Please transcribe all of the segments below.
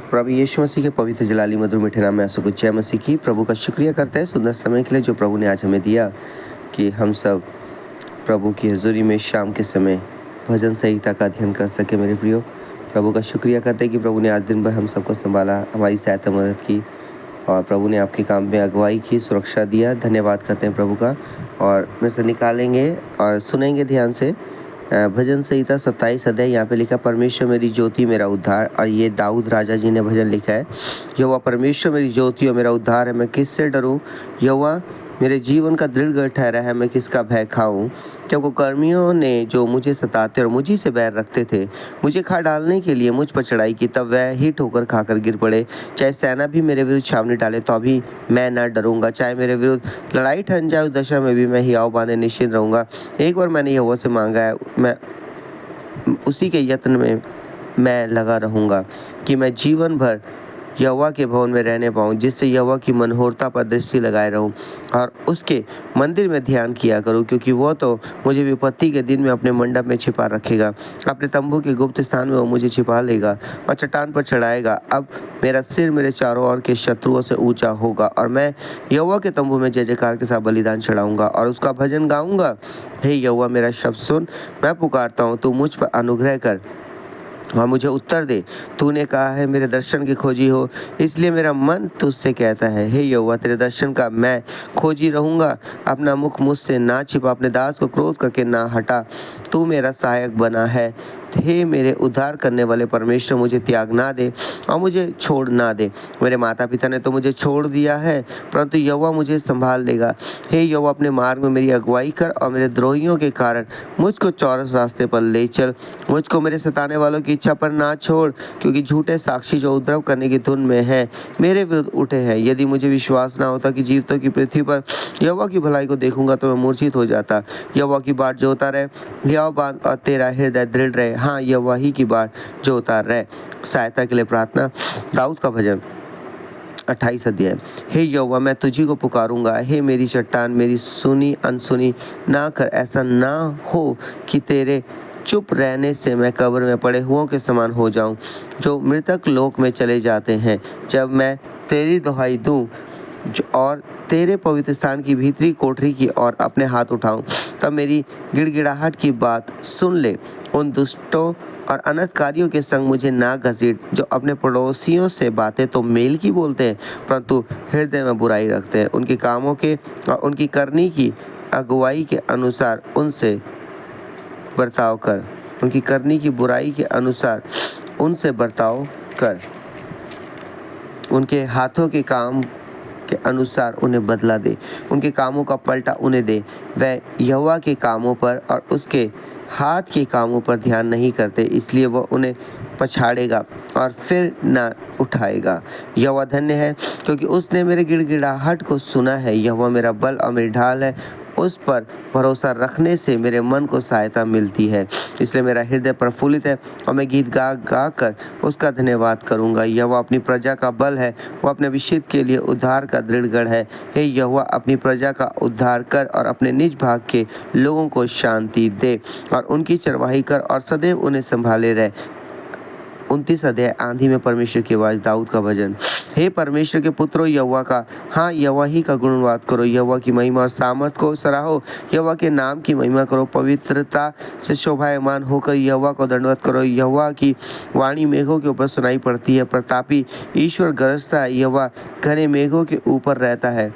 प्रभु यीशु मसीह के पवित्र जलाली मधुर मीठे नाम में आंसू को जय मसीह की। प्रभु का शुक्रिया करते हैं सुंदर समय के लिए जो प्रभु ने आज हमें दिया कि हम सब प्रभु की हजूरी में शाम के समय भजन संहिता का अध्ययन कर सके। मेरे प्रियो, प्रभु का शुक्रिया करते हैं कि प्रभु ने आज दिन भर हम सबको संभाला, हमारी सहायता मदद की और प्रभु ने आपके काम में अगुवाई की, सुरक्षा दिया। धन्यवाद करते हैं प्रभु का। और में से निकालेंगे और सुनेंगे ध्यान से भजन संहिता 27 अध्याय। यहाँ पे लिखा, परमेश्वर मेरी ज्योति मेरा उद्धार। और ये दाऊद राजा जी ने भजन लिखा है। यहोवा परमेश्वर मेरी ज्योति और मेरा उद्धार है, मैं किससे डरूं? यहोवा मेरे जीवन का दृढ़ गढ़ ठहरा है, मैं किसका भय खाऊं? क्योंकि कर्मियों ने जो मुझे सताते और मुझी से बैर रखते थे, मुझे खा डालने के लिए मुझ पर चढ़ाई की, तब वह ही ठोकर खाकर गिर पड़े। चाहे सेना भी मेरे विरुद्ध छावनी डाले तो भी मैं न डरूंगा। चाहे मेरे विरुद्ध लड़ाई ठन जाए, उस दशा में भी मैं हियाव बांधे निश्चिंत रहूंगा। एक बार मैंने यहोवा से मांगा है, मैं उसी के यत्न में मैं लगा रहूंगा कि मैं जीवन भर यहोवा के भवन में रहने पाऊँ, जिससे यहोवा की मनोहरता पर दृष्टि लगाए रहूँ और उसके मंदिर में ध्यान किया करूँ, क्योंकि वो तो मुझे विपत्ति के दिन में अपने मंडप में छिपा रखेगा। अपने तंबू के गुप्त स्थान में वो मुझे छिपा लेगा और चट्टान पर चढ़ाएगा। अब मेरा सिर मेरे चारों ओर के शत्रुओं से ऊंचा होगा और मैं यहोवा के तंबू में जय जयकार के साथ बलिदान चढ़ाऊंगा और उसका भजन गाऊंगा। हे यहोवा, मेरा शब्द सुन, मैं पुकारता हूँ, तू मुझ पर अनुग्रह कर और मुझे उत्तर दे। तूने कहा है, मेरे दर्शन की खोजी हो, इसलिए मेरा मन तुझसे कहता है। हे यहोवा, तेरे दर्शन का मैं खोजी रहूंगा। अपना मुख मुझसे ना छिपा, अपने दास को क्रोध करके ना हटा। तू मेरा सहायक बना है। हे मेरे उद्धार करने वाले परमेश्वर, मुझे त्याग ना दे और मुझे छोड़ ना दे। मेरे माता पिता ने तो मुझे छोड़ दिया है, परंतु यहोवा मुझे संभाल लेगा। हे यहोवा, अपने मार्ग में मेरी अगुवाई कर और मेरे द्रोहियों के कारण मुझको चौरस रास्ते पर ले चल। मुझको मेरे सताने वालों की इच्छा पर ना छोड़, क्योंकि झूठे साक्षी जो उपद्रव करने की धुन में है मेरे विरुद्ध उठे हैं। यदि मुझे विश्वास ना होता कि जीवितों की पृथ्वी पर यहोवा की भलाई को देखूंगा तो मैं मूर्छित हो जाता। यहोवा की बाट जोता रहे, हियाव बांध और तेरा हृदय दृढ़ रहे। हाँ, यहोवा ही की बाट जोता रहे। सहायता के लिए प्रार्थना। दाऊद का भजन 28 अध्याय। हे यहोवा, मैं तुझी को पुकारूंगा। हे मेरी चट्टान, मेरी सुनी अनसुनी ना कर। ऐसा ना हो कि तेरे चुप रहने से मैं कब्र में पड़े हुओं के समान हो जाऊं, जो मृतक लोक में चले जाते हैं। जब मैं तेरी दुहाई दूं और तेरे पवित्र स्थान की भीतरी कोठरी की ओर अपने हाथ उठाऊं, तब मेरी गिड़गिड़ाहट की बात सुन ले। उन दुष्टों और अनर्थकारियों के संग मुझे ना घसीट, जो अपने पड़ोसियों से बातें तो मेल की बोलते हैं, परंतु हृदय में बुराई रखते हैं। उनके कामों के और उनकी करनी की अगुवाई के अनुसार उनसे बर्ताव कर। उनकी करनी की बुराई के अनुसार उनसे बर्ताव कर। उनके हाथों के काम के अनुसार उन्हें बदला दे। उनके कामों का पलटा उन्हें दे। वह यहोवा के कामों पर और उसके हाथ के कामों पर ध्यान नहीं करते, इसलिए वह उन्हें पछाड़ेगा और फिर न उठाएगा। यहोवा धन्य है, क्योंकि उसने मेरे गिड़गिड़ाहट को सुना है। यहोवा मेरा बल और मेरी ढाल है, उस पर भरोसा रखने से मेरे मन को सहायता मिलती है। इसलिए मेरा हृदय प्रफुल्लित है और मैं गीत गा गा कर उसका धन्यवाद करूंगा। यहोवा अपनी प्रजा का बल है, वो अपने अभिषिक्त के लिए उद्धार का दृढ़ गढ़ है। हे यहोवा, अपनी प्रजा का उद्धार कर और अपने निज भाग के लोगों को शांति दे और उनकी चरवाही कर और सदैव उन्हें संभाले रहे। 29 अध्याय। आंधी में परमेश्वर की आवाज। दाऊद का भजन। हे परमेश्वर के पुत्रों, यहोवा का, हाँ, यहोवा ही का गुणगान करो। यहोवा की महिमा और सामर्थ को सराहो। यहोवा के नाम की महिमा करो। पवित्रता से शोभायमान होकर यहोवा को दंडवत करो। यहोवा की वाणी मेघों के ऊपर सुनाई पड़ती है। प्रतापी ईश्वर गरजता है। यहोवा घने मेघों के ऊपर रहता है।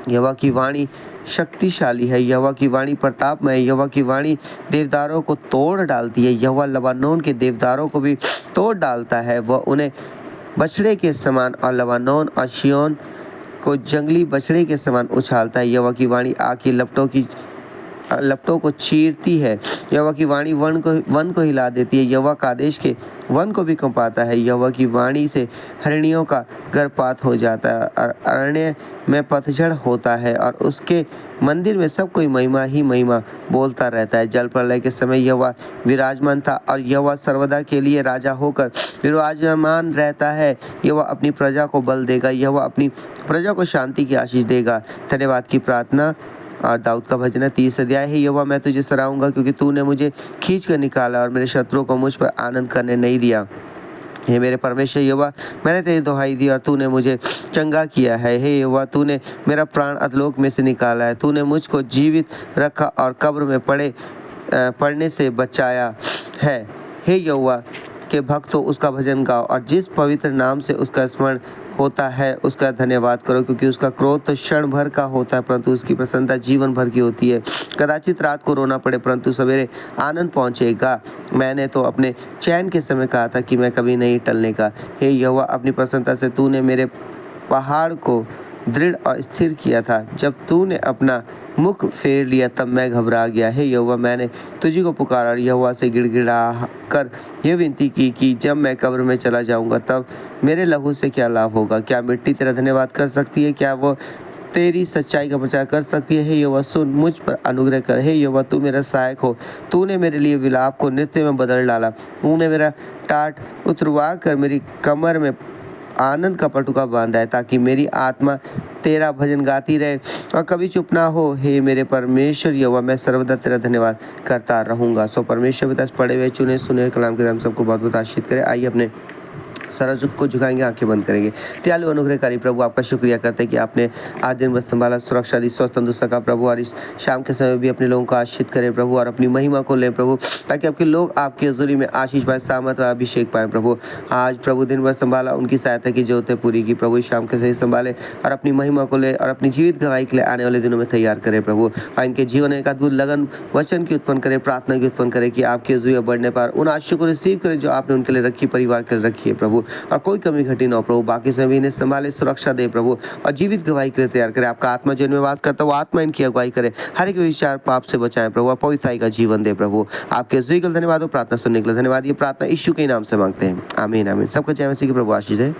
यहोवा की वाणी शक्तिशाली है। यहोवा की वाणी प्रतापमय है। यहोवा की वाणी देवदारों को तोड़ डालती है। यहोवा लबानोन के देवदारों को भी तोड़ डालता है। वह उन्हें बछड़े के समान और लबानोन और शियोन को जंगली बछड़े के समान उछालता है। यहोवा की वाणी आग की लपटों को चीरती है। यहोवा की वाणी वन को हिला देती है। यहोवा कादेश के वन को भी कंपाता है। यहोवा की वाणी से हरिणियों का गर्भपात हो जाता है और अरण्य में पतझड़ होता है और उसके मंदिर में सब कोई महिमा ही महिमा बोलता रहता है। जल प्रलय के समय यहोवा विराजमान था और यहोवा सर्वदा के लिए राजा होकर विराजमान रहता है। यहोवा अपनी प्रजा को बल देगा। यहोवा अपनी प्रजा को शांति की आशीष देगा। धन्यवाद की प्रार्थना। और दाऊद का भजन है 30 अध्याय। है यहोवा, मैं तुझे सराहूंगा, क्योंकि तूने मुझे खींच कर निकाला और मेरे शत्रुओं को मुझ पर आनंद करने नहीं दिया। हे मेरे परमेश्वर यहोवा, मैंने तेरी दुहाई दी और तूने मुझे चंगा किया है। हे यहोवा, तूने मेरा प्राण अधोलोक में से निकाला है। तूने मुझको जीवित रखा और कब्र में पड़ने से बचाया है। हे यहोवा के भक्तों, उसका भजन गाओ और जिस पवित्र नाम से उसका स्मरण होता है उसका धन्यवाद करो, क्योंकि उसका क्रोध तो क्षण भर का होता है परंतु उसकी प्रसन्नता जीवन भर की होती है। कदाचित रात को रोना पड़े परंतु सवेरे आनंद पहुँचेगा। मैंने तो अपने चैन के समय कहा था कि मैं कभी नहीं टलने का। हे यहोवा, अपनी प्रसन्नता से तूने मेरे पहाड़ को दृढ़ और स्थिर किया था। जब तूने अपना मुख फेर लिया तब मैं घबरा गया। हे यहोवा, मैंने तुझी को पुकारा और यहोवा से गिड़गिड़ा कर यह विनती की कि जब मैं कब्र में चला जाऊंगा तब मेरे लहू से क्या लाभ होगा? क्या मिट्टी तेरा धन्यवाद कर सकती है? क्या वो तेरी सच्चाई का प्रचार कर सकती है? हे यहोवा, सुन, मुझ पर अनुग्रह कर। हे यहोवा, तू मेरा सहायक हो। तूने मेरे लिए विलाप को नृत्य में बदल डाला। तूने मेरा टाट उतरवा कर मेरी कमर में आनंद का पटुका बांधा है, ताकि मेरी आत्मा तेरा भजन गाती रहे और कभी चुप ना हो। हे मेरे परमेश्वर यहोवा, मैं सर्वदा तेरा धन्यवाद करता रहूँगा। सो परमेश्वर पिता पढ़े हुए चुने सुने हुए कलाम के हम सबको बहुत बहुत आशीष करे। आइए अपने सारा झुक को झुकाएंगे, आंखें बंद करेंगे। दयालु अनुग्रहकारी प्रभु, आपका शुक्रिया करते हैं कि आपने आज दिन भर संभाला, सुरक्षा दी, स्वस्थ तंदुरुस्त रखा प्रभु, और इस शाम के समय भी अपने लोगों को आशीषित करें प्रभु, और अपनी महिमा को लें प्रभु, ताकि आपके लोग आपकी हजूरी में आशीष पाए, सामर्थ व अभिषेक पाएँ प्रभु। आज प्रभु दिन भर संभाला, उनकी सहायता की जरूरत है पूरी की प्रभु, शाम के सही संभाले और अपनी महिमा को ले और अपनी जीवित गवाही के लिए आने वाले दिनों में तैयार करें प्रभु, और इनके जीवन में एक अद्भुत लगन वचन की उत्पन्न करें, प्रार्थना की उत्पन्न करें कि आपकी हजूरी में बढ़ने पर उन आशीषों को रिसीव करें जो आपने उनके लिए रखी, परिवार के लिए रखी है प्रभु, और कोई कमी घटी ना हो प्रभु। बाकी समय भी इन्हें संभाले, सुरक्षा दे प्रभु, और जीवित गवाही के लिए तैयार करे। आपका आत्मा जो इनमें वास करता है वो आत्मा इनकी अगुवाई करे, हर एक विचार पाप से बचाएं प्रभु, और पवित्रताई का जीवन दे प्रभु। आपके जुई का धन्यवाद हो, प्रार्थना सुनने के लिए धन्यवाद। ये प्रार्थना यीशु के नाम से मांगते हैं, आमीन आमीन। सबका जय मसीह की प्रभु आशीष है।